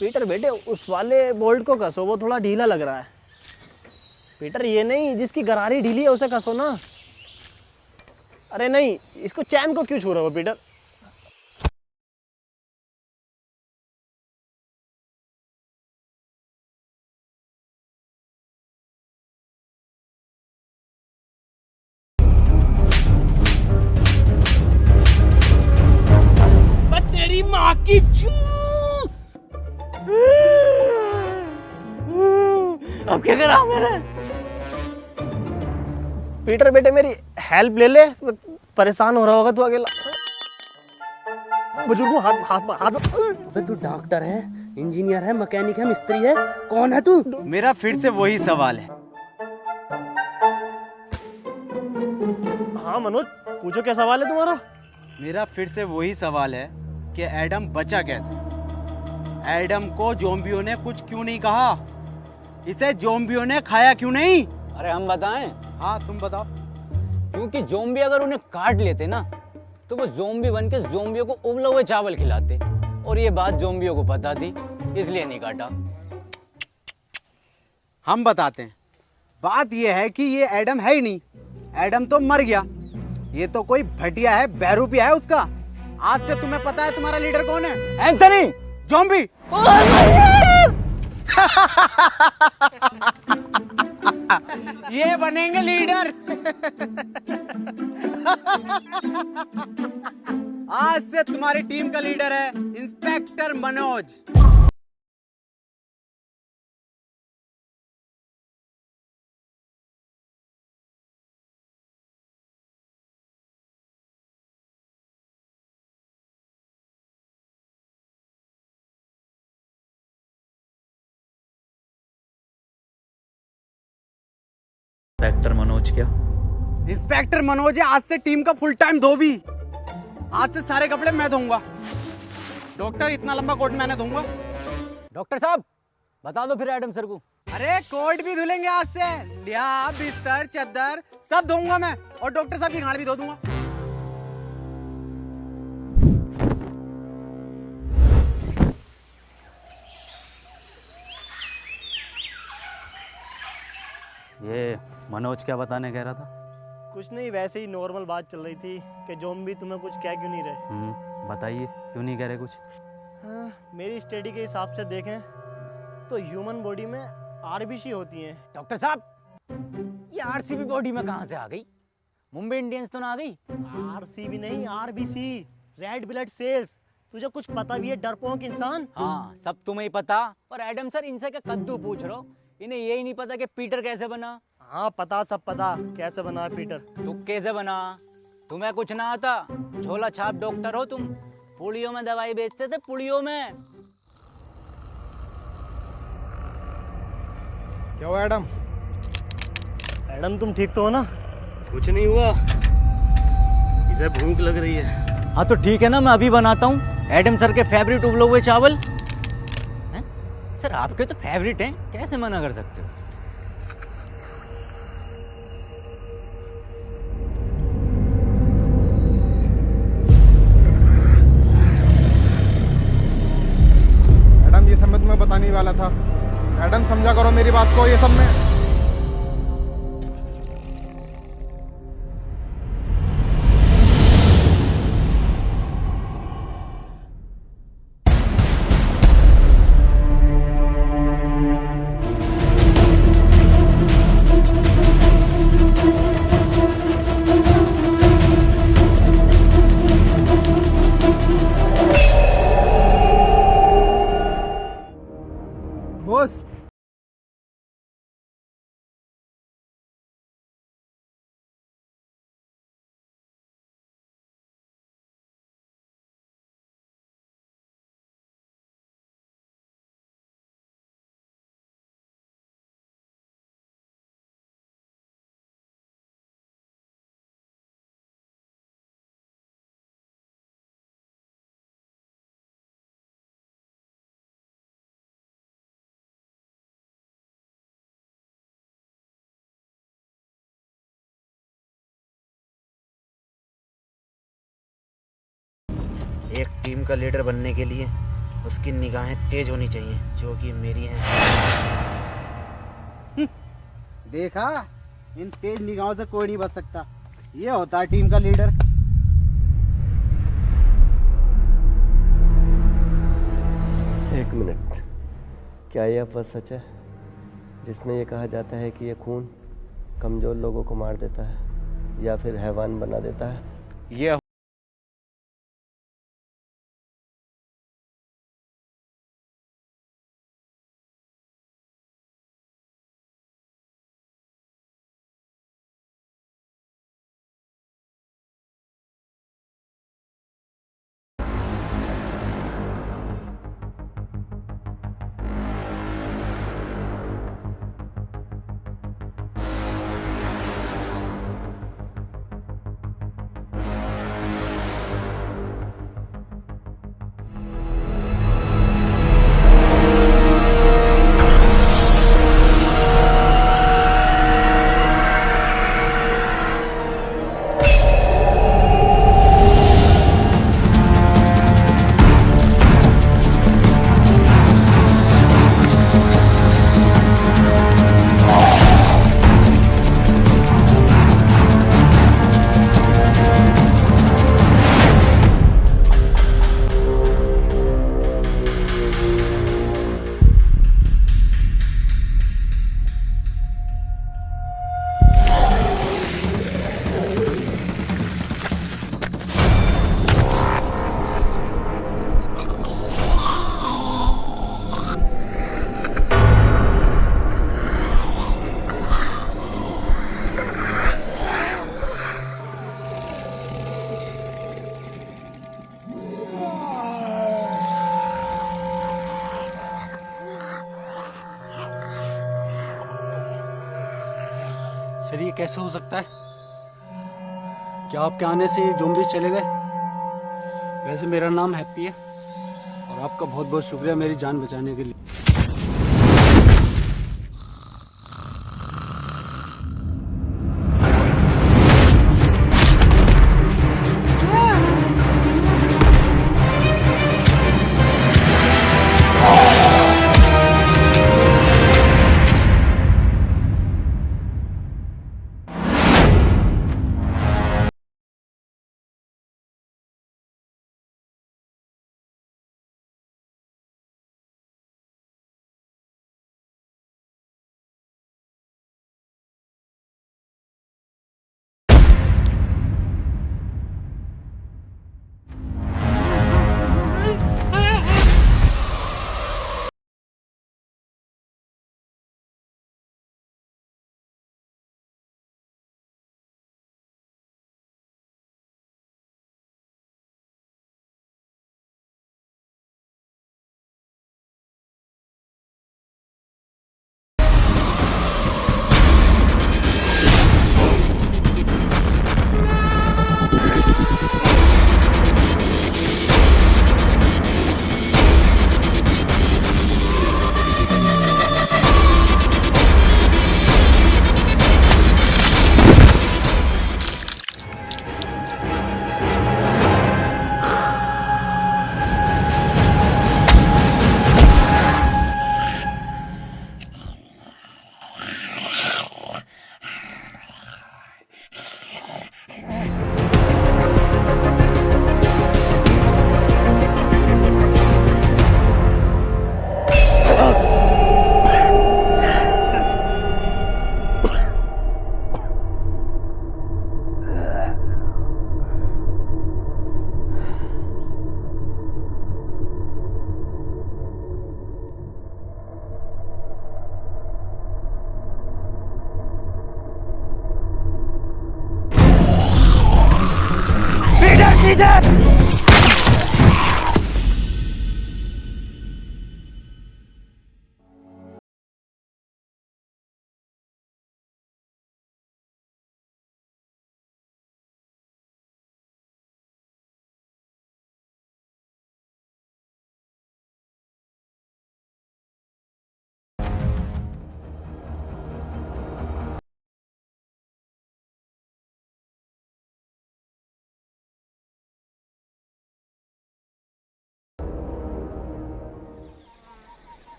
Peter बेटे उस वाले बोल्ट को कसो, वो थोड़ा ढीला लग रहा है। पीटर ये नहीं, जिसकी गरारी ढीली है उसे कसो ना। अरे नहीं, इसको चैन को क्यों छू रहे हो पीटर? तेरी माँ की चू। अब क्या करा मैंने? पीटर बेटे मेरी हेल्प ले ले, परेशान हो रहा होगा तू अकेला। बुजुर्ग हाथ हाथ हाथ। अबे तू डॉक्टर है, इंजीनियर है, मैकेनिक है, मिस्त्री है, कौन है तू? मेरा फिर से वही सवाल है। हाँ मनोज, पूछो क्या सवाल है तुम्हारा? मेरा फिर से वही सवाल है कि एडम बचा कैसे? एडम को ज़ॉम्बियों ने कुछ क्यों नहीं कहा? इसे ज़ॉम्बियों ने खाया क्यों नहीं? अरे हम बताएं? हाँ तुम बताओ। क्योंकि ज़ॉम्बी अगर उन्हें काट लेते ना तो वो ज़ॉम्बी बन के ज़ॉम्बियों को उबले हुए चावल खिलाते, और ये बात ज़ॉम्बियों को पता थी, इसलिए नहीं काटा। हम बताते हैं। बात ये है कि ये एडम है ही नहीं। एडम तो मर गया। ये तो कोई भटिया है, बहरूपिया है उसका। आज से तुम्हें पता है तुम्हारा लीडर कौन है? एंथनी। ज़ॉम्बी। ये बनेंगे लीडर। आज से तुम्हारी टीम का लीडर है इंस्पेक्टर मनोज। इंस्पेक्टर मनोज क्या? इंस्पेक्टर मनोज है आज से टीम का फुल टाइम धोबी। आज से सारे कपड़े मैं धोऊंगा। डॉक्टर इतना लंबा कोट मैंने धोऊंगा। डॉक्टर साहब बता दो फिर एडम सर को। अरे कोट भी धुलेंगे आज से। लिया बिस्तर चद्दर सब धोऊंगा मैं, और डॉक्टर साहब की गांड भी धो दूंगा। ये मनोज क्या बताने कह रहा था? कुछ नहीं, वैसे ही नॉर्मल बात चल रही थी कि ज़ॉम्बी तुम्हें कुछ कह क्यों नहीं रहे। बताइए क्यों नहीं कह रहे कुछ? हाँ, मेरी स्टडी के हिसाब से देखें तो ह्यूमन बॉडी में आरबीसी होती हैं। डॉक्टर साहब ये आरसीबी बॉडी में कहाँ से आ गई? मुंबई इंडियंस तो ना आ गई? आरसीबी नहीं, आरबीसी, रेड ब्लड सेल्स। तुझे कुछ पता भी है डरपोक इंसान? हाँ सब तुम्हें ही पता। और एडम सर इनसे क्या कद्दू पूछ रहे हो? इन्हें यही नहीं पता कि पीटर कैसे बना? हाँ पता, सब पता कैसे बना है पीटर। तू कैसे बना? तुम्हें कुछ ना आता? झोला छाप डॉक्टर हो तुम। पुड़ियों में दवाई बेचते थे, पुड़ियों में। क्या हुआ एडम? एडम तुम ठीक तो हो ना? कुछ नहीं हुआ, इसे भूख लग रही है। हाँ तो ठीक है ना, मैं अभी बनाता हूँ एडम सर के फेवरेट उबले हुए चावल। हैं? सर आपके तो फेवरेट हैं, कैसे मना कर सकते हो? एडम ये सब मैं तुम्हें बताने ही वाला था। एडम समझा करो मेरी बात को, ये सब में बॉस। एक टीम का लीडर बनने के लिए उसकी निगाहें तेज होनी चाहिए, जो कि मेरी हैं। देखा, इन तेज निगाहों से कोई नहीं बच सकता। ये होता है टीम का लीडर। एक मिनट, क्या यह अफवाह सच है जिसमें यह कहा जाता है कि यह खून कमज़ोर लोगों को मार देता है या फिर हैवान बना देता है? ये सर, ये कैसे हो सकता है? क्या आपके आने से ये ज़ॉम्बीज़ चले गए? वैसे मेरा नाम हैप्पी है और आपका बहुत बहुत शुक्रिया मेरी जान बचाने के लिए।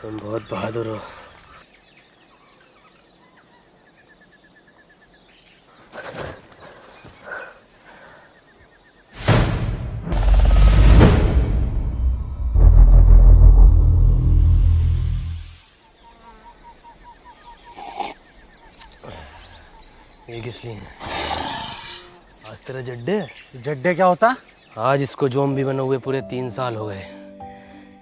तुम बहुत बहादुर हो। ये किस लिए? आज तेरा जड्डे? जड्डे क्या होता? आज इसको ज़ॉम्बी बने हुए पूरे 3 साल हो गए।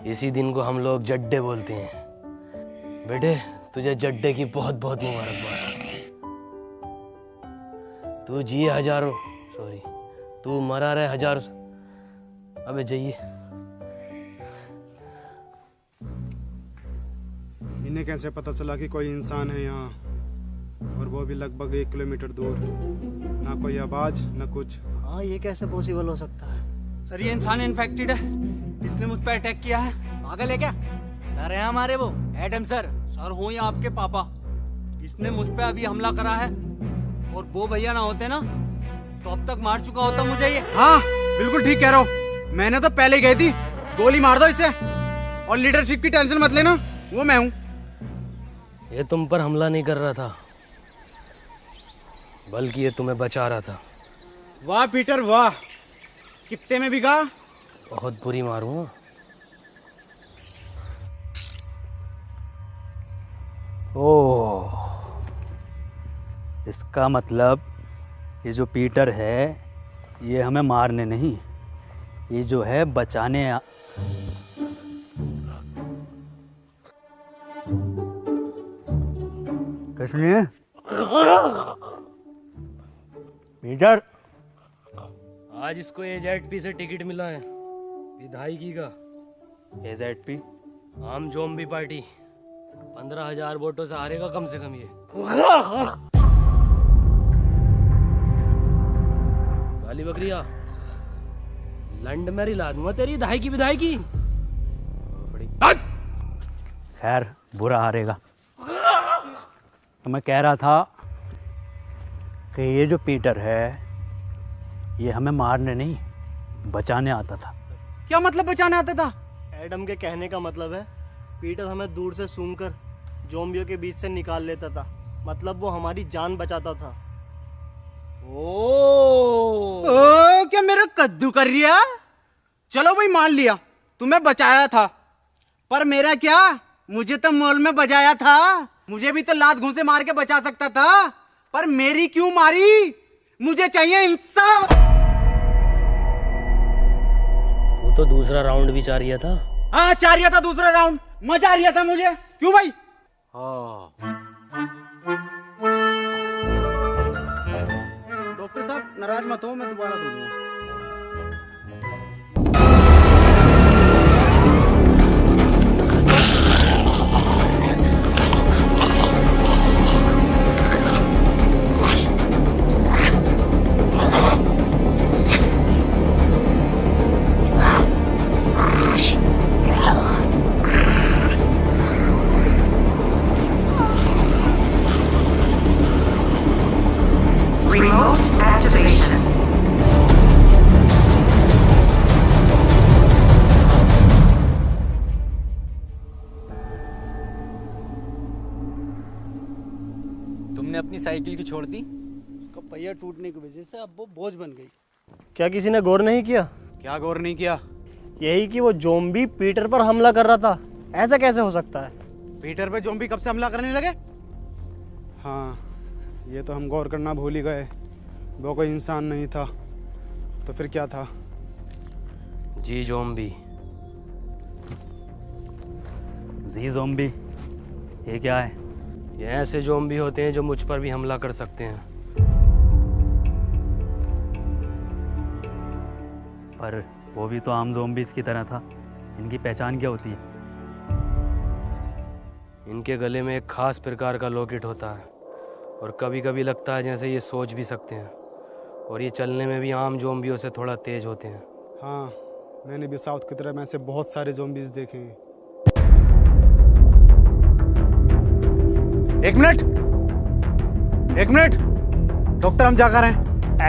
इसी दिन को हम लोग जड्डे बोलते हैं। बेटे तुझे जड्डे की बहुत बहुत मुबारकबाद। तू जिए हजारों, सॉरी तू मरा रहे हजारों। अबे जाइए। इन्हें कैसे पता चला कि कोई इंसान है यहाँ, और वो भी लगभग 1 किलोमीटर दूर? ना कोई आवाज ना कुछ। हाँ ये कैसे पॉसिबल हो सकता है? सर ये इंसान इन्फेक्टेड है, इसने मुझ पर अटैक किया है। पागल है क्या? सर है हमारे वो एडम सर। सर हो या आपके पापा, इसने मुझ पे अभी हमला करा है, और वो भैया ना होते ना तो अब तक मार चुका होता मुझे ये। हाँ बिल्कुल ठीक कह रहा हो, मैंने तो पहले ही गई थी। गोली मार दो इसे, और लीडरशिप की टेंशन मत लेना, वो मैं हूँ। ये तुम पर हमला नहीं कर रहा था, बल्कि ये तुम्हें बचा रहा था। वाह पीटर वाह, कितने में बिका? बहुत बुरी मारूं। ओह, इसका मतलब ये जो पीटर है ये हमें मारने नहीं, ये जो है बचाने किस लिए? पीटर आज इसको AZP से टिकट मिला है, विधायकी का। AZP? आम ज़ॉम्बी पार्टी 15,000 वोटों से हारेगा कम से कम ये। काली बकरिया, लंड में रिला दूंगा तेरी विधायकी। खैर बुरा हारेगा। तो मैं कह रहा था कि ये जो पीटर है ये हमें मारने नहीं बचाने आता था। क्या मतलब बचाने आता था? एडम के कहने का मतलब है पीटर हमें दूर से सूंघकर ज़ॉम्बियों के बीच से निकाल लेता था, मतलब वो हमारी जान बचाता था। ओ क्या मेरा कद्दू कर रिया? चलो भाई मान लिया तुम्हें बचाया था, पर मेरा क्या, मुझे तो मॉल में बजाया था। मुझे भी तो लात घूंसे मार के बचा सकता था, पर मेरी क्यों मारी? मुझे चाहिए इंसाफ। तू तो दूसरा राउंड भी चाह रहा था। हाँ चाह रहा था दूसरा राउंड, मजा आ रहा था मुझे। क्यों भाई? डॉक्टर साहब नाराज मत हो, मैं दोबारा दूंगा। Remote activation. तुमने अपनी साइकिल की छोड़ दी? उसका पहिया टूटने की वजह से अब वो बोझ बन गई। क्या किसी ने गौर नहीं किया? क्या गौर नहीं किया? यही कि वो ज़ॉम्बी पीटर पर हमला कर रहा था। ऐसा कैसे हो सकता है? पीटर पे ज़ॉम्बी कब से हमला करने लगे? हाँ ये तो हम गौर करना भूल ही गए, वो कोई इंसान नहीं था तो फिर क्या था? जी ज़ॉम्बी। जी ज़ॉम्बी ये क्या है? ये ऐसे ज़ॉम्बी होते हैं जो मुझ पर भी हमला कर सकते हैं। पर वो भी तो आम ज़ॉम्बीज़ की तरह था, इनकी पहचान क्या होती है? इनके गले में एक खास प्रकार का लॉकेट होता है, और कभी कभी लगता है जैसे ये सोच भी सकते हैं, और ये चलने में भी आम ज़ॉम्बियों से थोड़ा तेज होते हैं। हाँ मैंने भी साउथ की तरफ में ऐसे बहुत सारे ज़ॉम्बीज देखे हैं। एक मिनट डॉक्टर हम जाकर हैं।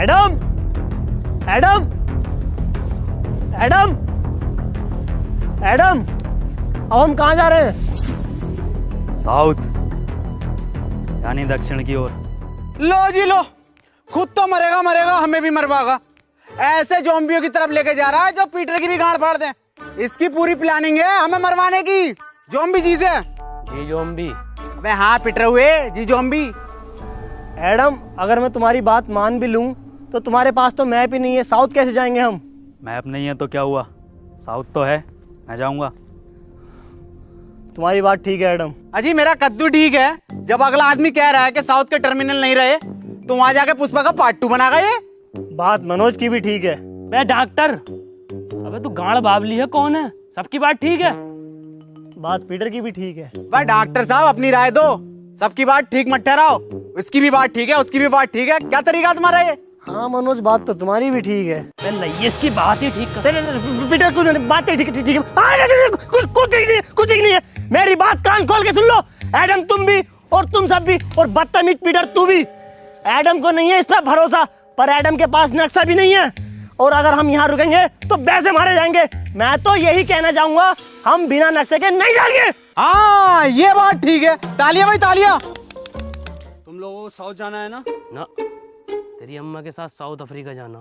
एडम, एडम, एडम, एडम, अब हम कहाँ जा रहे हैं? साउथ यानी दक्षिण की ओर। लो जी लो, खुद तो मरेगा मरेगा, हमें भी मरवाएगा। ऐसे ज़ॉम्बियों की तरफ लेके जा रहा है जो पीटर की भी गांड फाड़ दे। इसकी पूरी प्लानिंग है हमें मरवाने की। ज़ॉम्बी जी से। जी ज़ॉम्बी। अबे हाँ पीटर हुए जी ज़ॉम्बी। एडम, अगर मैं तुम्हारी बात मान भी लूं तो तुम्हारे पास तो मैप ही नहीं है, साउथ कैसे जाएंगे हम? मैप नहीं है तो क्या हुआ, साउथ तो है, मैं जाऊंगा। तुम्हारी बात ठीक है एडम। अजी मेरा कद्दू ठीक है। जब अगला आदमी कह रहा है कि साउथ के टर्मिनल नहीं रहे तो वहां जाके पुष्पा का पार्ट 2 बनागा ये। बात मनोज की भी ठीक है। मैं डॉक्टर, अबे तू गाड़ बावली है, कौन है? सबकी बात ठीक है। बात पीटर की भी ठीक है। भाई डॉक्टर साहब अपनी राय दो, सबकी बात ठीक मत ठहराओ। इसकी भी बात ठीक है, उसकी भी बात ठीक है, क्या तरीका तुम्हारा ये? हाँ मनोज, बात तो तुम्हारी भी ठीक है। नहीं, इसकी बात ही ठीक कर। पीटर कुछ बात ठीक है, ठीक है। कुछ ठीक नहीं है। मेरी बात कान खोल के सुन लो। एडम तुम भी और तुम सब भी, और बदतमीज पीटर तू भी। एडम को नहीं है इस पर भरोसा, पर एडम के पास नक्शा भी नहीं है, और अगर हम यहाँ रुकेंगे तो वैसे मारे जाएंगे। मैं तो यही कहना चाहूंगा, हम बिना नक्शे के नहीं जाएंगे। हाँ ये बात ठीक है। तालियां भाई तालियां। तुम लोगों को साउथ जाना है ना? ना, तेरी अम्मा के साथ साउथ अफ्रीका जाना।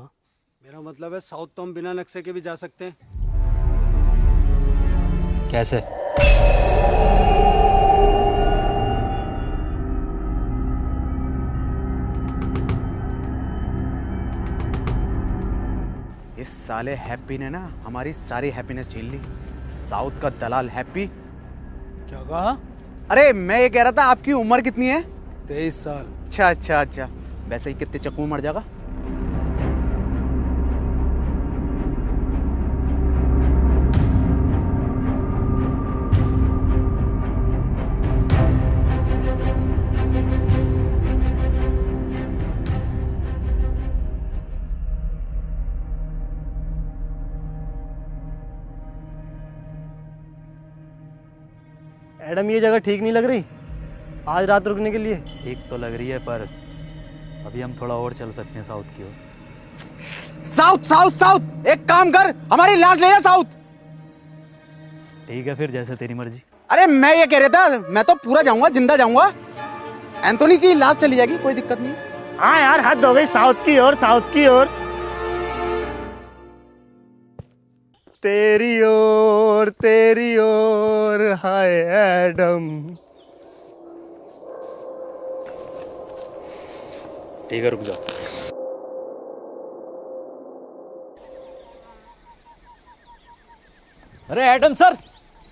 मेरा मतलब है साउथ तो हम बिना नक्शे के भी जा सकते हैं। कैसे? इस साले हैप्पी ने ना हमारी सारी हैप्पीनेस छीन ली। साउथ का दलाल हैप्पी। क्या कहा? अरे मैं ये कह रहा था आपकी उम्र कितनी है? 23 साल। अच्छा अच्छा अच्छा, वैसे ही कितने चक्कू मर जाएगा? एडम, ये जगह ठीक नहीं लग रही आज रात रुकने के लिए। ठीक तो लग रही है, पर अभी हम थोड़ा और चल सकते हैं साउथ की ओर। साउथ साउथ साउथ, एक काम कर, हमारी लाश ले जा साउथ। ठीक है फिर, जैसे तेरी मर्जी। अरे मैं ये कह रहा था, मैं तो पूरा जाऊंगा, जिंदा जाऊंगा। एंथोनी की लाश चली जाएगी, कोई दिक्कत नहीं। हाँ यार, हद हो गई, साउथ की ओर, साउथ की ओर। तेरी ओर हाय एडम। ठीक है, रुक जा। अरे एडम सर,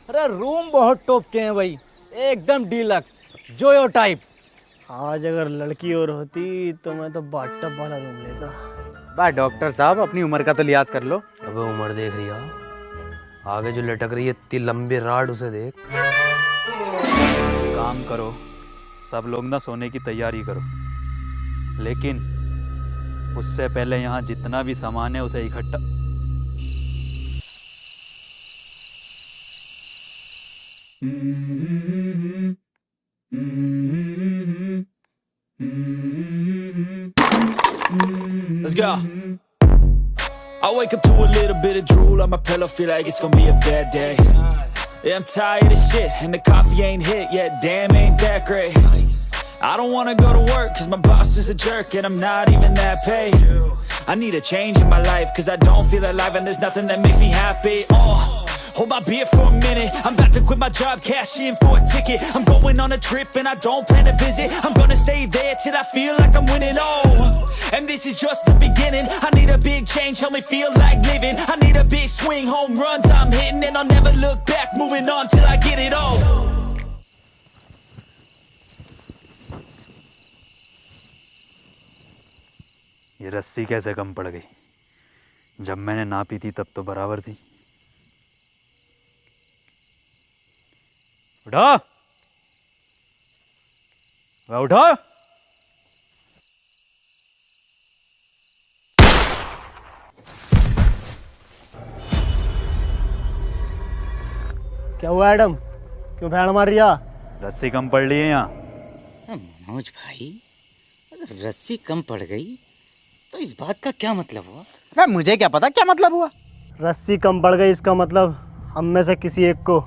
अरे रूम बहुत टॉप के हैं भाई, एकदम डीलक्स, जोयो टाइप। आज अगर लड़की और होती तो मैं तो बाथटब वाला रूम लेता। भाई डॉक्टर साहब अपनी उम्र का तो लिहाज कर लो। अबे उम्र देख रही है, आगे जो लटक रही है इतनी लंबी राड, उसे देख। काम करो, सब लोग ना सोने की तैयारी करो, लेकिन उससे पहले यहाँ जितना भी सामान है उसे इकट्ठा। Let's go. I wake up to a little bit of drool on my pillow, feel like it's gonna be a bad day. Yeah, I'm tired of shit, and the coffee ain't hit yet, damn ain't that great. I don't wanna go to work, cause my boss is a jerk, and I'm not even that paid. I need a change in my life, cause I don't feel alive, and there's nothing that makes me happy. Hold my beer for a minute, I'm about to quit my job, cash in for a ticket. I'm going on a trip and I don't plan to visit, I'm gonna stay there till I feel like I'm winning, and this is just the beginning. I need a big change, help me feel like living. I need a big swing, home runs I'm hitting, and I'll never look back, moving on till I get it all. ये रस्सी कैसे कम पड़ गई? जब मैंने ना P थी तब तो बराबर थी। उठो, उठो। क्या हुआ एडम, क्यों भैड़ मार रिया? रस्सी कम पड़ रही है यहाँ। मनोज भाई, अगर रस्सी कम पड़ गई तो इस बात का क्या मतलब हुआ? भाई मुझे क्या पता क्या मतलब हुआ। रस्सी कम पड़ गई, इसका मतलब हम में से किसी एक को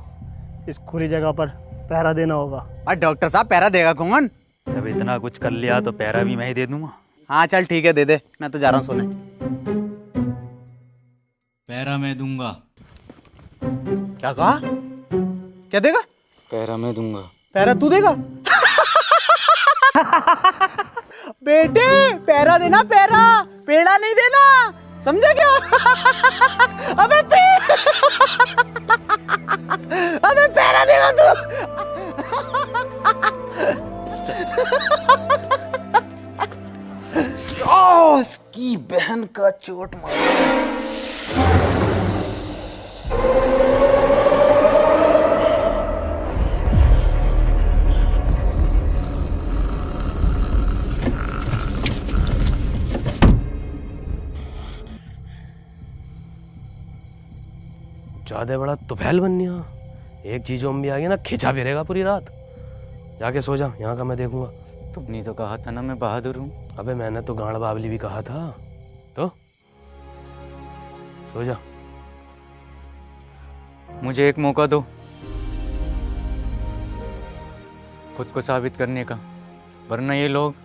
इस खुली जगह पर पहरा देना होगा। और डॉक्टर साहब पैरा देगा कौन? जब इतना कुछ कर लिया तो पैरा भी मैं ही दे दूंगा। हाँ चल ठीक है, दे दे, मैं तो जा रहा हूँ सोने। पैरा मैं दूंगा। क्या कहा? क्या देगा? पैरा मैं दूंगा। पैरा तू देगा? बेटे पैरा देना, पैरा, पेड़ा नहीं देना, समझा क्या? अबे अबे पैरा देगा तू। ओ, उसकी बहन का चोट मारा। ज्यादा बड़ा तुफैल बननिया। एक चीज ज़ॉम्बी आ गया ना, खिंचा फिरेगा पूरी रात। जाके सो जा, यहाँ का मैं देखूंगा। तुमने तो कहा था ना मैं बहादुर हूँ। अबे मैंने तो गांड बावली भी कहा था। तो सो जा। मुझे एक मौका दो खुद को साबित करने का, वरना ये लोग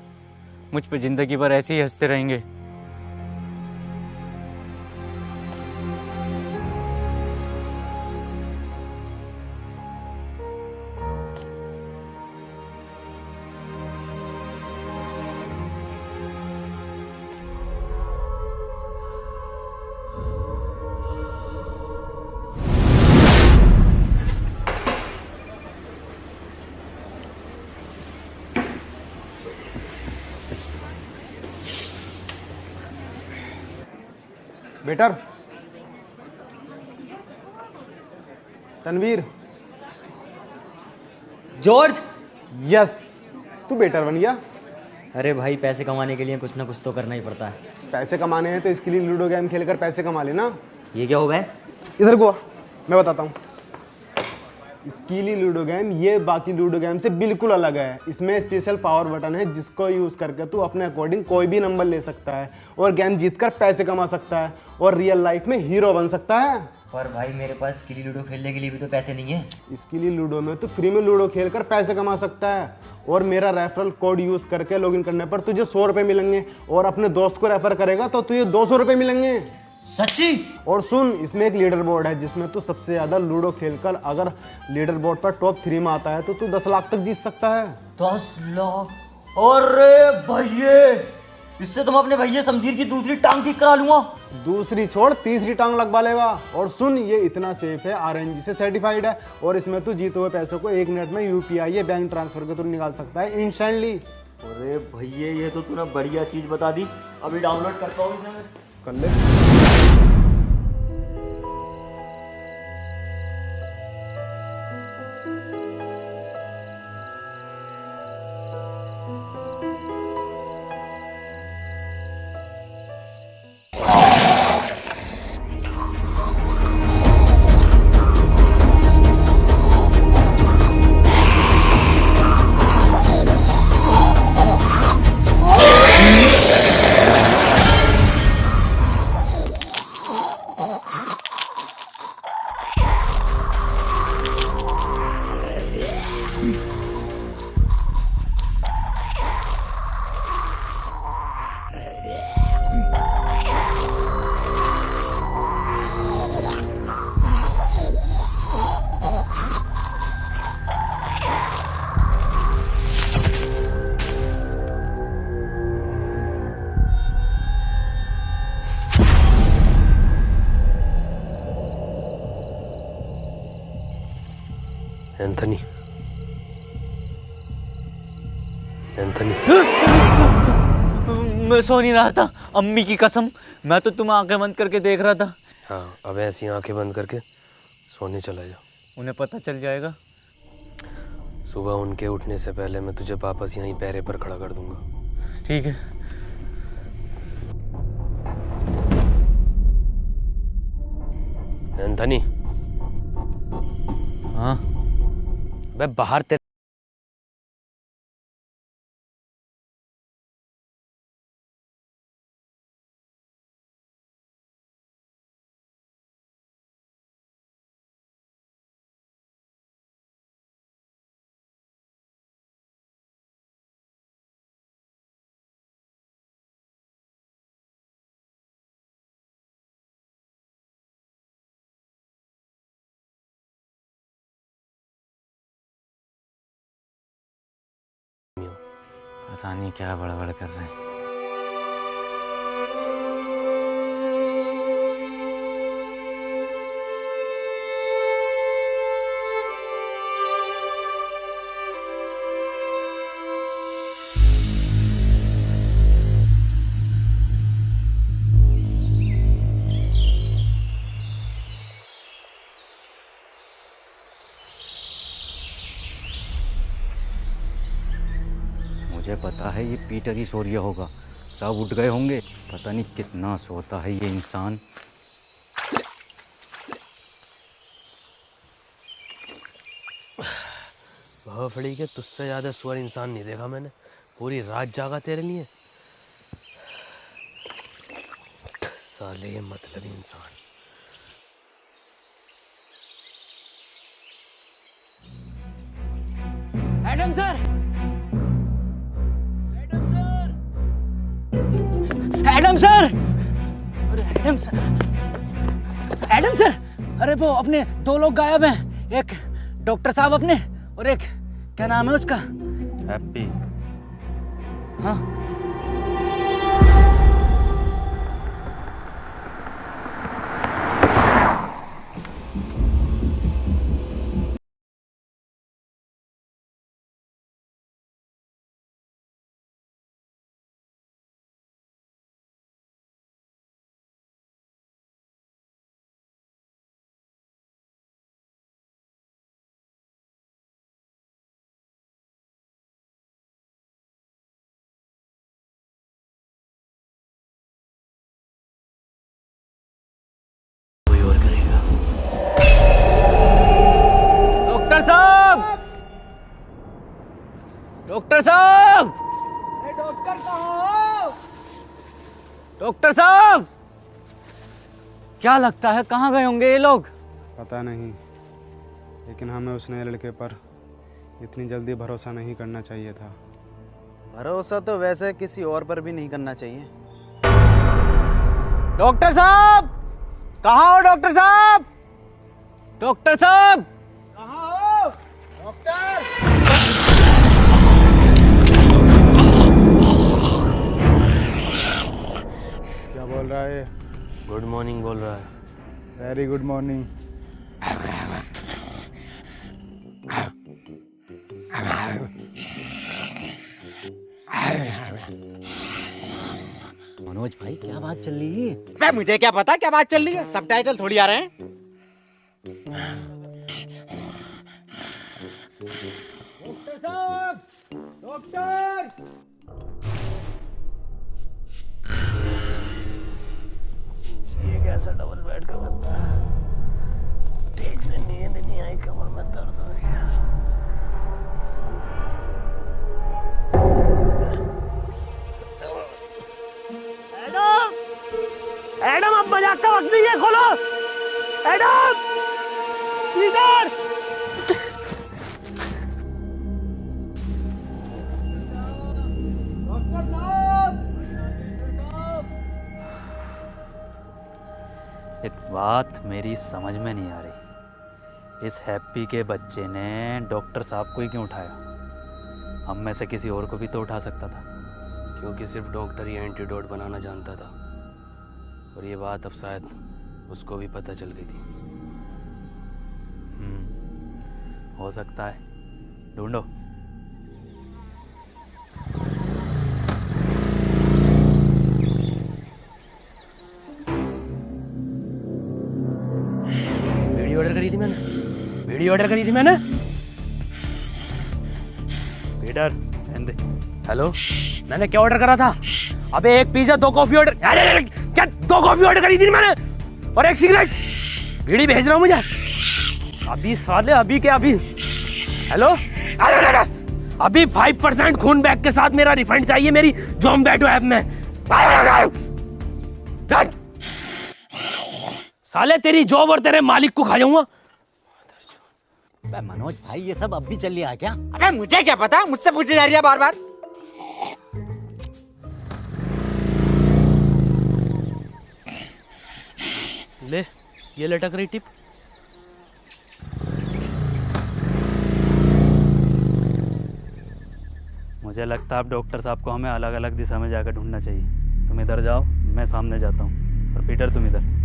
मुझ पे जिंदगी भर ऐसे ही हंसते रहेंगे। Better, Tanveer, George. यस, तू बेटर बन गया। अरे भाई पैसे कमाने के लिए कुछ ना कुछ तो करना ही पड़ता है। पैसे कमाने हैं तो इसके लिए लूडो गेम खेलकर पैसे कमा लेना। ये क्या हो गया? इधर को आ, मैं बताता हूँ। स्कीली लूडो गेम ये बाकी लूडो गेम से बिल्कुल अलग है। इसमें स्पेशल पावर बटन है जिसको यूज़ करके तू अपने अकॉर्डिंग कोई भी नंबर ले सकता है और गेम जीतकर पैसे कमा सकता है और रियल लाइफ में हीरो बन सकता है। पर भाई मेरे पास स्कीली लूडो खेलने के लिए भी तो पैसे नहीं है। स्कीली लूडो में तो फ्री में लूडो खेलकर पैसे कमा सकता है और मेरा रेफरल कोड यूज़ करके लॉगिन करने पर तुझे 100 रुपये मिलेंगे और अपने दोस्त को रेफर करेगा तो तुझे 200 रुपये मिलेंगे। सच्ची? और सुन, इसमें एक लीडर बोर्ड है जिसमें तू सबसे ज्यादा लूडो खेलकर अगर लीडर बोर्ड पर टॉप 3 में आता है तो तू 10 लाख तक जीत सकता है। 10 लाख? अरे भैये, इससे तुम अपने भैया शमशीर की दूसरी टांग ठीक करा लूंगा। दूसरी छोड़, तीसरी टांग लगवा लेगा। और सुन, ये इतना सेफ है, RNG से सर्टिफाइड है और इसमें तू जीते हुए पैसों को 1 मिनट में UPI या बैंक ट्रांसफर के थ्रू निकाल सकता है इंस्टेंटली। अरे भैया ये तो तूने बढ़िया चीज बता दी। अभी डाउनलोड करता हूँ इसे मैं। कर ले। एंथनी, एंथनी, मैं सो नहीं रहा था, अम्मी की कसम, मैं तो तुम्हें आंखें बंद करके देख रहा था। हाँ, अब ऐसी आंखें बंद करके सोने चला जा। उन्हें पता चल जाएगा। सुबह उनके उठने से पहले मैं तुझे वापस यहीं पैरे पर खड़ा कर दूंगा। ठीक है। एंथनी। हाँ। मैं बाहर पता नहीं क्या बड़बड़ कर रहे हैं। मुझे पता है ये पीटर ही सो रिया होगा, सब उठ गए होंगे। पता नहीं कितना सोता है ये इंसान। भोफड़ी के तुझसे ज़्यादा सुअर इंसान नहीं देखा मैंने। पूरी रात जागा तेरे लिए। साले ये मतलब इंसान। एडम सर, एडम सर, अरे एडम सर, एडम सर, अरे वो अपने 2 लोग गायब हैं। एक डॉक्टर साहब अपने, और एक क्या नाम है उसका? हैप्पी। हाँ, कोई और करेगा। डॉक्टर साहब, डॉक्टर साहब, डॉक्टर साहब, डॉक्टर साहब, क्या लगता है कहाँ गए होंगे ये लोग? पता नहीं, लेकिन हमें उस नए लड़के पर इतनी जल्दी भरोसा नहीं करना चाहिए था। भरोसा तो वैसे किसी और पर भी नहीं करना चाहिए। डॉक्टर साहब, कहाँ हो डॉक्टर साहब? डॉक्टर साहब, कहाँ हो डॉक्टर? क्या बोल रहा है? गुड मॉर्निंग बोल रहा है। Very good morning. मनोज भाई क्या बात चल रही है? अबे मुझे क्या पता क्या बात चल रही है, सबटाइटल थोड़ी आ रहे हैं। डॉक्टर साहब, डॉक्टर, ये कैसा डबल बेड का बंदा है? ठीक से नींद नहीं आई, कमर में दर्द हो गया। एडम, एडम अब मजाक का वक्त नहीं है, खोलो। एडम, पीटर, एक बात मेरी समझ में नहीं आ रही, इस हैप्पी के बच्चे ने डॉक्टर साहब को ही क्यों उठाया? हम में से किसी और को भी तो उठा सकता था। क्योंकि सिर्फ डॉक्टर ही एंटीडोट बनाना जानता था, और ये बात अब शायद उसको भी पता चल गई थी। हो सकता है, ढूंढो। वीडियो ऑर्डर करी थी मैंने, वीडियो ऑर्डर करी थी मैंने। पीटर, दे। हेलो, मैंने क्या ऑर्डर करा था? अबे एक पिज्जा, 2 कॉफी ऑर्डर। अरे क्या 2 कॉफी ऑर्डर करी थी मैंने, और 1 सिगरेट। बीड़ी भेज रहा हूँ मुझे अभी। साले अभी क्या अभी? हेलो, अरे अभी 5% खून बैग के साथ मेरा रिफंड चाहिए मेरी ज़ोमैटो ऐप में। साले तेरी जॉब और तेरे मालिक को खा जाऊंगा। मनोज भाई ये सब अब भी चल रहा है क्या? अबे मुझे क्या पता, मुझसे पूछी जा रही है बार बार। ले, ये लटक रही टिप। मुझे मुझे लगता है अब डॉक्टर साहब को हमें अलग अलग दिशा में जाकर ढूंढना चाहिए। तुम इधर जाओ, मैं सामने जाता हूँ, और पीटर तुम इधर।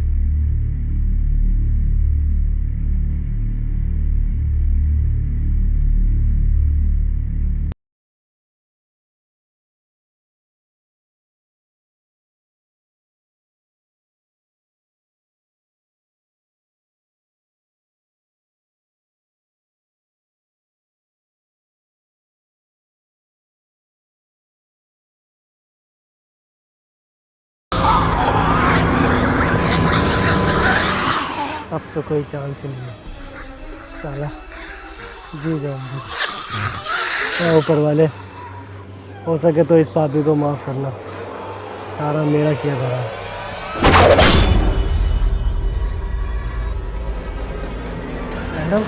अब तो कोई चांस ही नहीं है, साला जी जाऊंगी। ऊपर वाले, हो सके तो इस पापी को माफ़ करना, सारा मेरा किया धरा है। मैडम,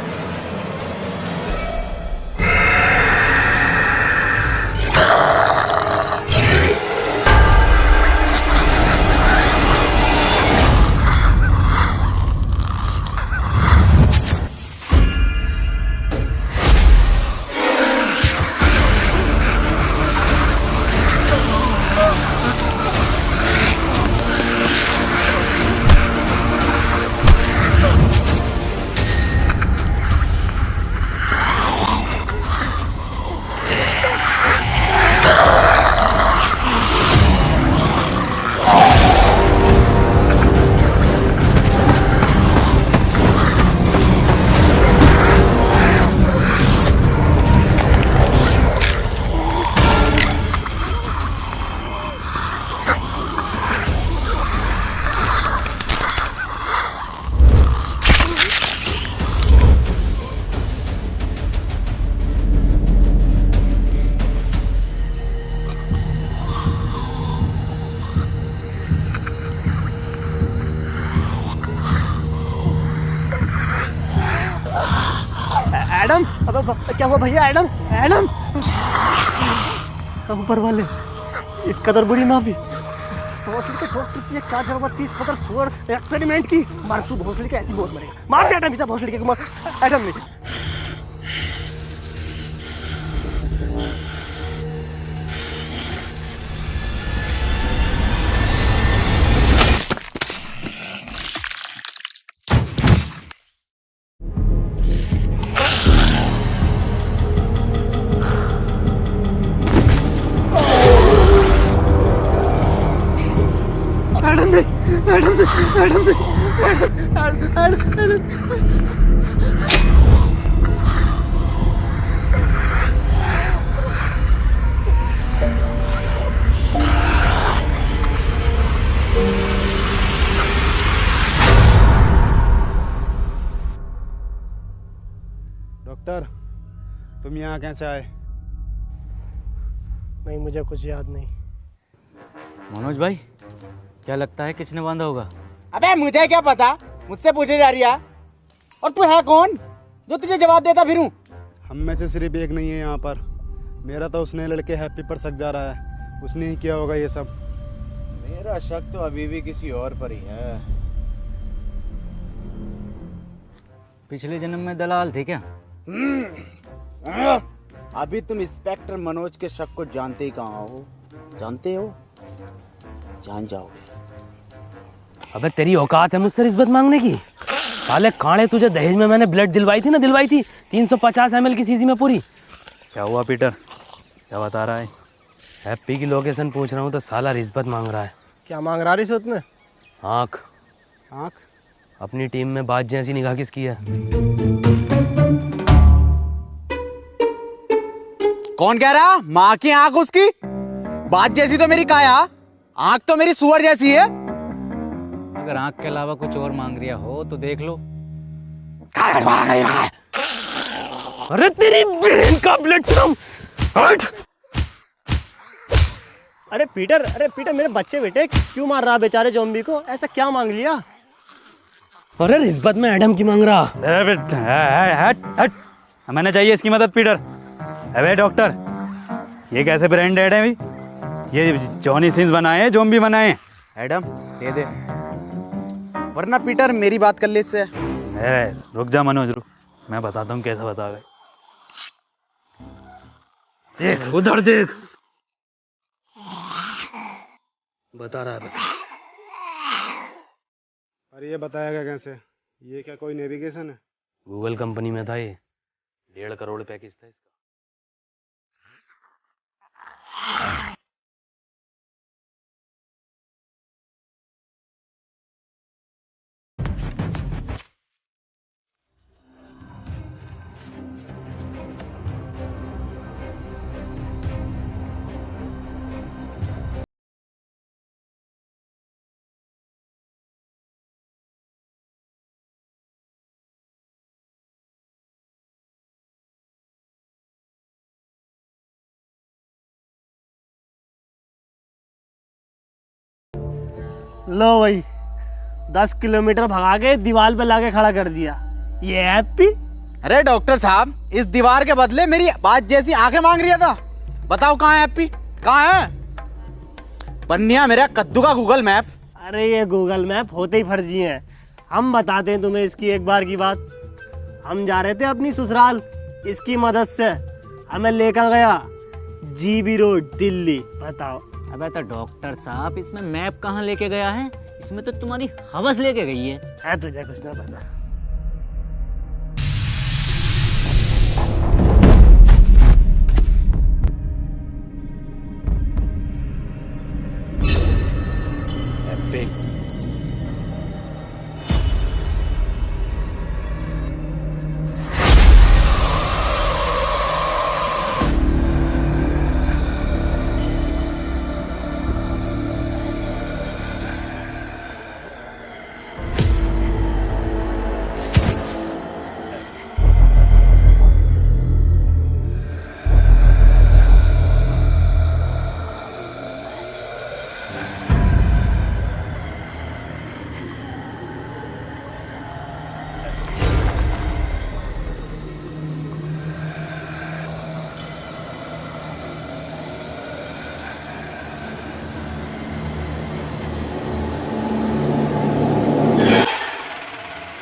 एडम, अब क्या हुआ भैया? एडम, एडम, ऊपर वाले इस कदर बुरी ना भी भोसड़ी के ठोक सकती है। क्या जरूरत थी इस कदर सुअर एक्सपेरिमेंट की? मार तू भोसड़ी के, ऐसी बहुत मरेगा। मार दे एडम, इसे भोसड़ी के मार। एडम नहीं, डॉक्टर, तुम यहाँ कैसे आए? नहीं, मुझे कुछ याद नहीं। मनोज भाई, क्या लगता है किसने बांधा होगा? अबे मुझे क्या पता, मुझसे पूछे जा रही है। और तू है कौन जो तुझे जवाब देता फिरूं? हम में से सिर्फ एक नहीं है यहाँ पर। मेरा तो उसने लड़के हैप्पी पर शक जा रहा है, उसने ही किया होगा ये सब। मेरा शक तो अभी भी किसी और पर ही है। पिछले जन्म में दलाल थे क्या? अभी तुम इंस्पेक्टर मनोज के शक को जानते ही कहाँ हो? जानते हो? जान जाओगे। अबे तेरी औकात है मुझसे रिश्वत मांगने की? साले कांडे, तुझे दहेज में मैंने ब्लड दिलवाई थी 350 ml की सीसी में पूरी। क्या हुआ पीटर, क्या बता रहा है? हैप्पी की लोकेशन पूछ रहा हूँ तो साला रिश्वत मांग रहा है। क्या मांग रहा रिश्वत में? आँख। आँख? अपनी टीम में बात जैसी निगाह किसकी है? कौन कह रहा? माँ की आंख उसकी? बात जैसी तो मेरी काया, आंख तो मेरी सुअर जैसी है। अगर आंख के अलावा कुछ और मांग रिया हो तो देख लो। अरे तेरी बहन का ब्लड हट! अरे पीटर, मेरे बच्चे बेटे क्यों मार रहा बेचारे ज़ॉम्बी को? ऐसा क्या मांग लिया? अरे रिश्वत में एडम की मांग रहा। हट, मैंने चाहिए इसकी मदद पीटर। अबे डॉक्टर, ये कैसे ब्रांडेड है भाई? ये जॉनी सिंस बनाए हैं, ज़ॉम्बी बनाए हैं। एडम दे दे, वरना पीटर मेरी बात कर ले इससे। रुक जा मनोज, रुक, मैं बताता हूँ कैसे बता गए। देख उधर देख। बता रहा है। अरे ये बताएगा कैसे? ये क्या कोई नेविगेशन है? गूगल कंपनी में था ये, 1.5 करोड़ पैकेज था इसका। लो भाई 10 किलोमीटर भगा के दीवार पे लाके खड़ा कर दिया। ये हैप्पी। अरे डॉक्टर साहब, इस दीवार के बदले मेरी बात जैसी आंखें मांग रही था। बताओ कहाँ है हैप्पी, कहाँ है? बन्निया मेरा कद्दू का गूगल मैप। अरे ये गूगल मैप होते ही फर्जी हैं। हम बताते हैं तुम्हें इसकी एक बार की बात। हम जा रहे थे अपनी ससुराल, इसकी मदद से हमें लेकर गया जीबी रोड दिल्ली। बताओ। अबे तो डॉक्टर साहब, इसमें मैप कहाँ लेके गया है? इसमें तो तुम्हारी हवस लेके गई है। तुझे कुछ ना पता।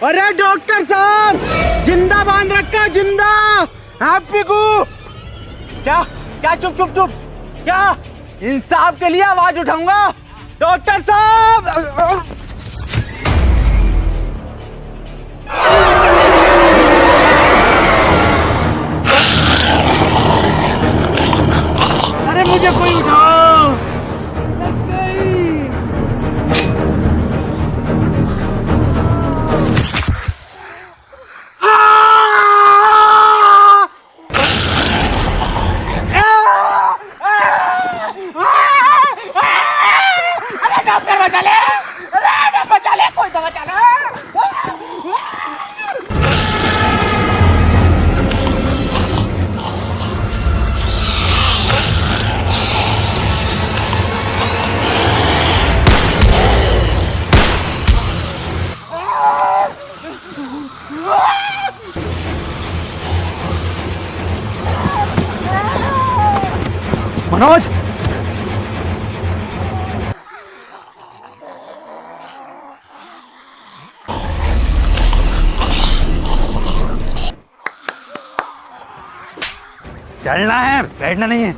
अरे डॉक्टर साहब, जिंदा बांध रखा, जिंदा हैप्पी को। क्या क्या? चुप चुप चुप। क्या? इंसाफ के लिए आवाज उठाऊंगा डॉक्टर साहब। अरे मुझे कोई उठाओ। लग गई। मनोज, चलना है, बैठना नहीं है।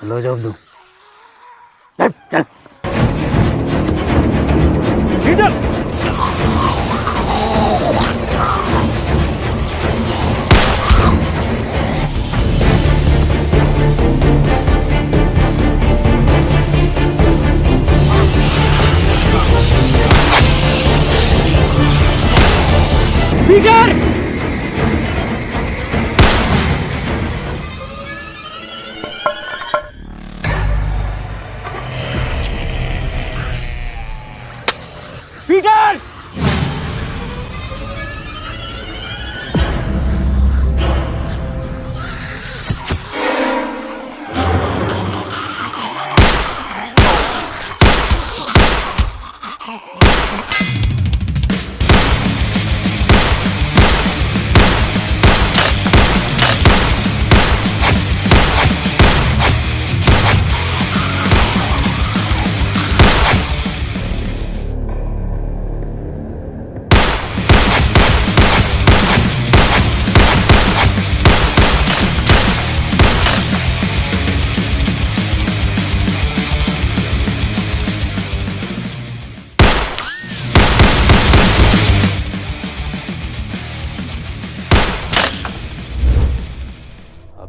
लो जॉब दो। चल चल चल। पीटर! पीटर!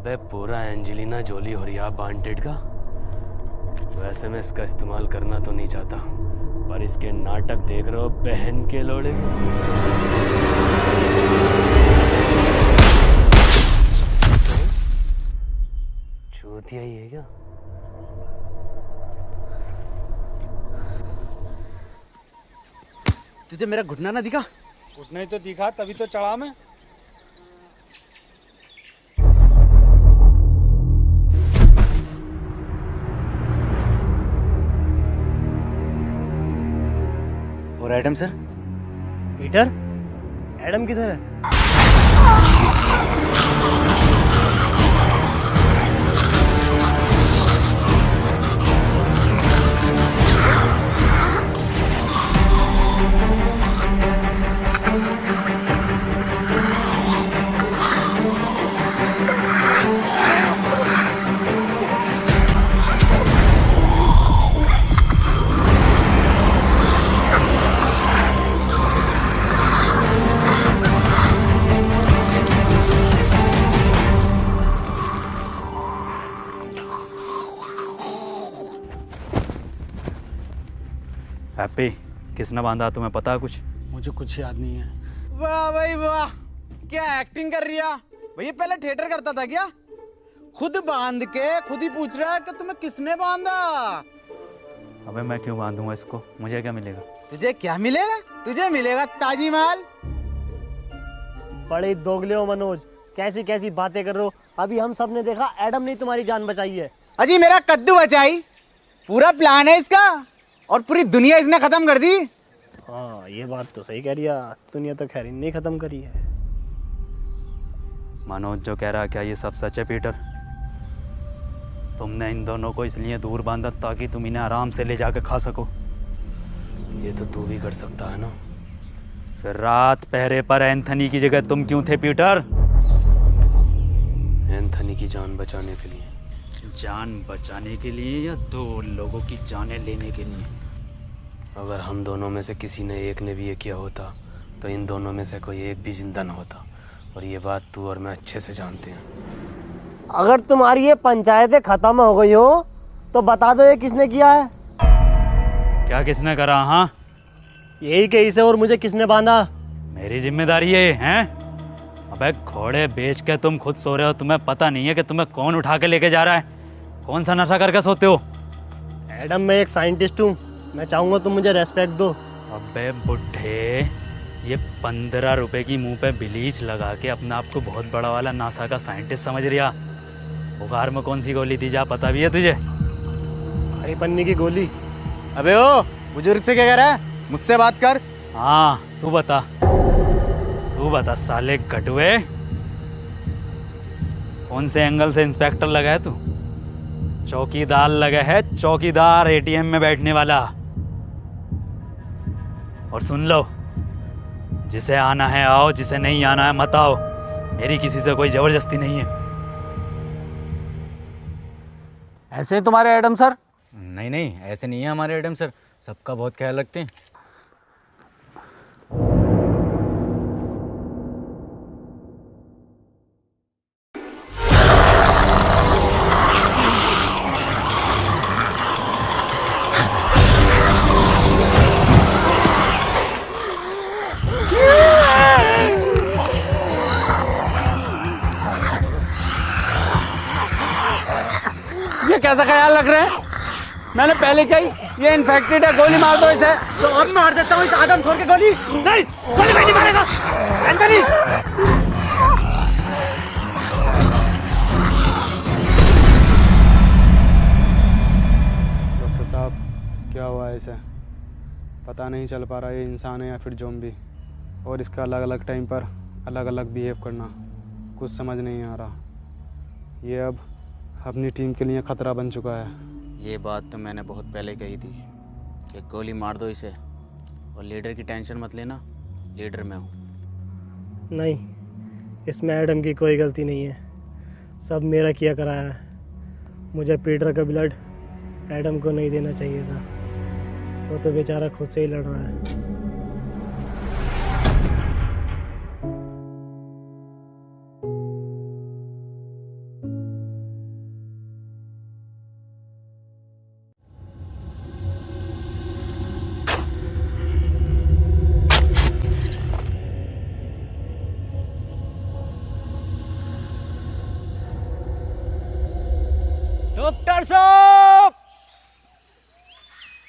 अबे पूरा एंजेलिना जोली हो रही है वांटेड का। वैसे मैं इसका इस्तेमाल करना तो नहीं चाहता, पर इसके नाटक देख रहे हो बहन के लोड़े। चूतिया ही है क्या? तुझे मेरा घुटना ना दिखा? घुटना ही तो दिखा, तभी तो चढ़ा मैं। और एडम सर? पीटर, एडम किधर है? हैप्पी, किसने बांधा तुम्हें पता है कुछ? मुझे कुछ याद नहीं है। वाह भाई वाह, क्या एक्टिंग कर रही है भैया। पहले थिएटर करता था क्या? खुद बांध के खुद ही पूछ रहा है कि तुम्हें किसने बांधा। अबे मैं क्यों बांधूंगा इसको, मुझे क्या मिलेगा? तुझे क्या मिलेगा? तुझे मिलेगा ताजी माल। बड़े दोगले हो मनोज, कैसी कैसी बातें कर रहे हो। अभी हम सब ने देखा एडम ने तुम्हारी जान बचाई है। अजी मेरा कद्दू बचाई, पूरा प्लान है इसका, और पूरी दुनिया इसने खत्म कर दी। हाँ ये बात तो सही कह रही है, दुनिया तो खैर नहीं खत्म करी है। मनोज जो कह रहा है क्या ये सब सच है पीटर? तुमने इन दोनों को इसलिए दूर बांधा ताकि तुम इन्हें आराम से ले जाकर खा सको। ये तो तू भी कर सकता है ना। फिर रात पहरे पर एंथनी की जगह तुम क्यों थे पीटर? एंथनी की जान बचाने के लिए। जान बचाने के लिए या दो लोगों की जानें लेने के लिए? अगर हम दोनों में से किसी ने एक ने भी ये किया होता तो इन दोनों में से कोई एक भी जिंदा न होता, और ये बात तू और मैं अच्छे से जानते हैं। अगर तुम्हारी ये पंचायतें खत्म हो गई हो तो बता दो ये किसने किया है। क्या किसने करा? हाँ यही केस है, और मुझे किसने बांधा? मेरी जिम्मेदारी है, हैं? अबे घोड़े बेच के तुम खुद सो रहे हो, तुम्हें पता नहीं है कि तुम्हें कौन उठा के लेके जा रहा है? कौन सा नशा करके सोते हो? एडम मैं एक साइंटिस्ट हूँ, मैं चाहूँगा तुम मुझे रेस्पेक्ट दो। अबे बुढ़े, ये 15 रुपए की मुंह पे ब्लीच लगा के अपने आप को बहुत बड़ा वाला नासा का साइंटिस्ट समझ रिया। बुखार में कौन सी गोली दी जा पता भी है तुझे? हरी पन्नी की गोली। अबे ओ बुजुर्ग से क्या कह रहा है? मुझसे बात कर। हाँ तू बता साले कटुए, कौन से एंगल से इंस्पेक्टर लगा है तू? चौकीदार लगा है, चौकीदार एटीएम में बैठने वाला। और सुन लो, जिसे आना है आओ, जिसे नहीं आना है मत आओ। मेरी किसी से कोई जबरदस्ती नहीं है। ऐसे हैं तुम्हारे एडम सर? नहीं ऐसे नहीं है हमारे एडम सर, सबका बहुत ख्याल रखते हैं। ये कैसा ख्याल रख रहे हैं? मैंने पहले कही ये इन्फेक्टेड है, गोली मार दो इसे। तो अब मार देता हूँ इस आदम खोर के गोली। नहीं, गोली नहीं मारेगा एंथनी। डॉक्टर साहब क्या हुआ है इसे? पता नहीं चल पा रहा ये इंसान है या फिर ज़ॉम्बी, और इसका अलग अलग टाइम पर अलग अलग बिहेव करना कुछ समझ नहीं आ रहा। ये अब अपनी टीम के लिए खतरा बन चुका है। ये बात तो मैंने बहुत पहले कही थी कि गोली मार दो इसे, और लीडर की टेंशन मत लेना, लीडर मैं हूँ। नहीं, इसमें एडम की कोई गलती नहीं है, सब मेरा किया कराया है। मुझे पीटर का ब्लड एडम को नहीं देना चाहिए था, वो तो बेचारा खुद से ही लड़ रहा है।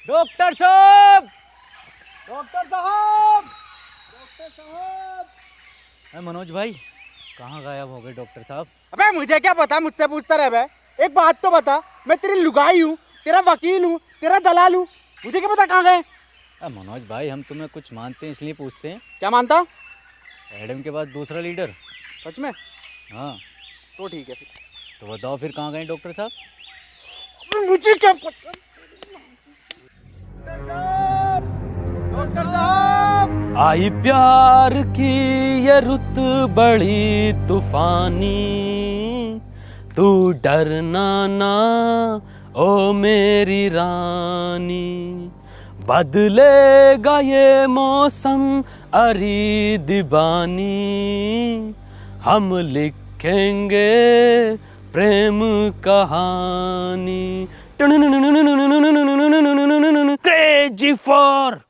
डॉक्टर साहब, डॉक्टर साहब, डॉक्टर साहब। मनोज भाई कहाँ गायब हो गए डॉक्टर साहब? अबे मुझे क्या पता, मुझसे पूछता रहे बे। एक बात तो बता, मैं तेरी लुगाई हूँ, तेरा वकील हूँ, तेरा दलाल हूँ, मुझे क्या पता कहाँ गए? मनोज भाई हम तुम्हें कुछ मानते हैं इसलिए पूछते हैं। क्या मानता? एडम के बाद दूसरा लीडर। सच में? हाँ तो ठीक है फिर। तो बताओ फिर कहाँ गए डॉक्टर साहब? मुझे क्या पता। डॉक्टर साहब, आई प्यार की ये रुत बड़ी तूफानी, तू डरना ना ओ मेरी रानी, बदलेगा ये मौसम अरी दीवानी, हम लिखेंगे प्रेम कहानी। क्रेजी फॉर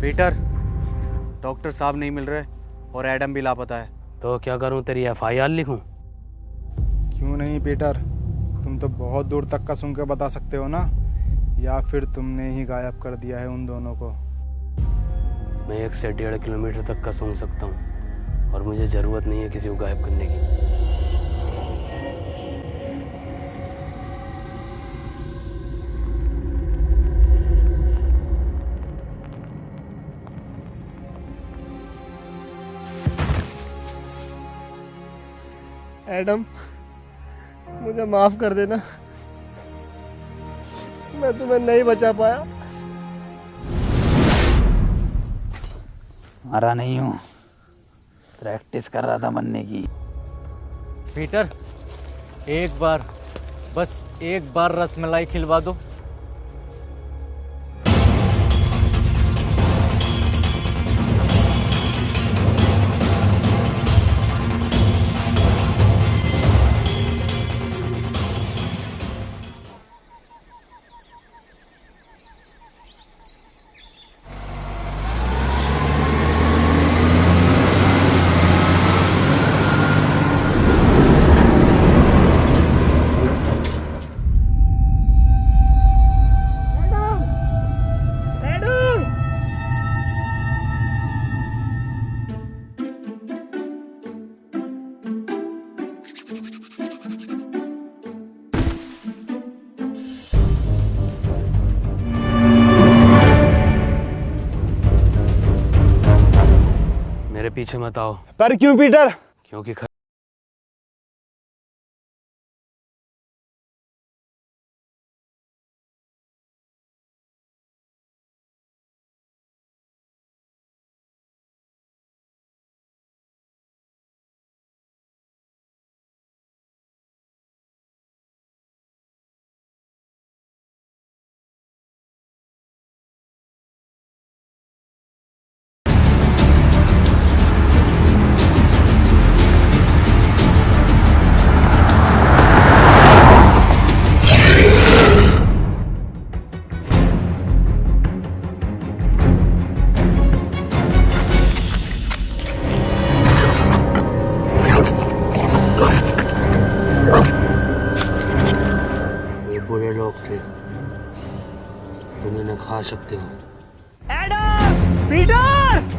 पीटर, डॉक्टर साहब नहीं मिल रहे और एडम भी लापता है। तो क्या करूं, तेरी FIR लिखूं? क्यों नहीं पीटर, तुम तो बहुत दूर तक का सुन के बता सकते हो ना, या फिर तुमने ही गायब कर दिया है उन दोनों को? मैं 1 से 1.5 किलोमीटर तक का सूंघ सकता हूँ और मुझे ज़रूरत नहीं है किसी को गायब करने की। एडम, मुझे माफ कर देना, मैं तुम्हें नहीं बचा पाया। मरा नहीं हूँ, प्रैक्टिस कर रहा था मरने की। पीटर, एक बार, बस एक बार रसमलाई खिलवा दो। मेरे पीछे मत आओ। पर क्यों पीटर? क्योंकि बुरे लोग थे, तुम इन्हें खा सकते हो। एडम! पीटर!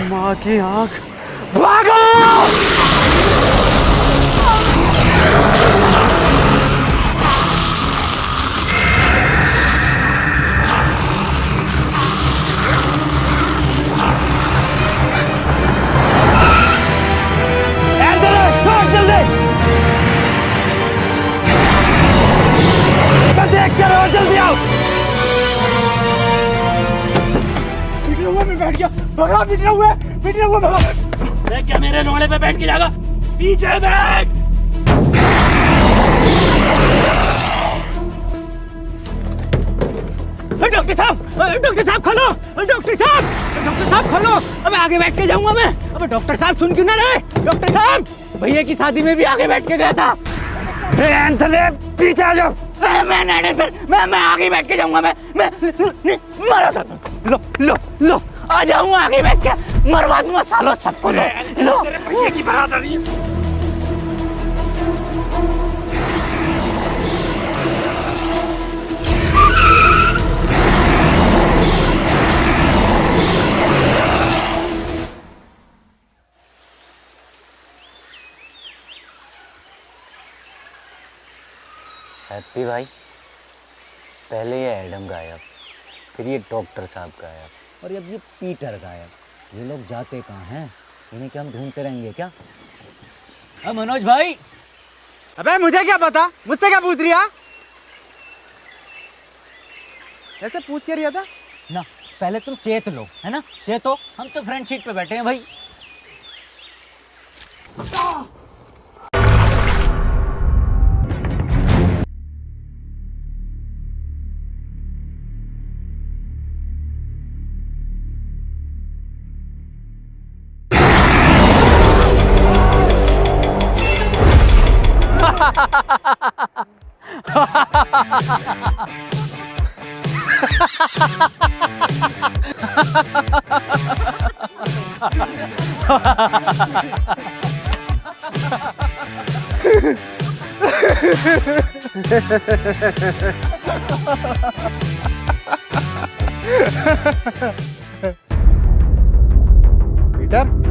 माँ की आँख, भागो! भगा पीट रहा हुआ भगा। देख क्या मेरे रोड़े पे बैठ के जाएगा, पीछे बैठ। डॉक्टर साहब खोलो, डॉक्टर साहब खोलो। अबे आगे बैठ के जाऊंगा मैं। अबे डॉक्टर साहब सुन क्यों ना रहे? डॉक्टर साहब भैया की शादी में भी आगे बैठ के गया था। पीछे आ जाओ। मैं आगे बैठ के जाऊंगा। मैं मारो सर। लो आ जाऊंगा आगे बैठ के, मरवा दूंगा सालों सबको। लो भैया की बरादरी है। हैप्पी भाई, पहले ये एडम गायब, फिर ये डॉक्टर साहब गायब, और अब ये पीटर गायब। ये लोग जाते कहाँ हैं? इन्हें क्या हम ढूंढते रहेंगे क्या? मनोज भाई। अबे मुझे क्या पता, मुझसे क्या पूछ रिया? ऐसे पूछ के रिया था ना, पहले तुम चेत लो, है ना? चेतो, हम तो फ्रंट सीट पे बैठे हैं भाई। पीटर,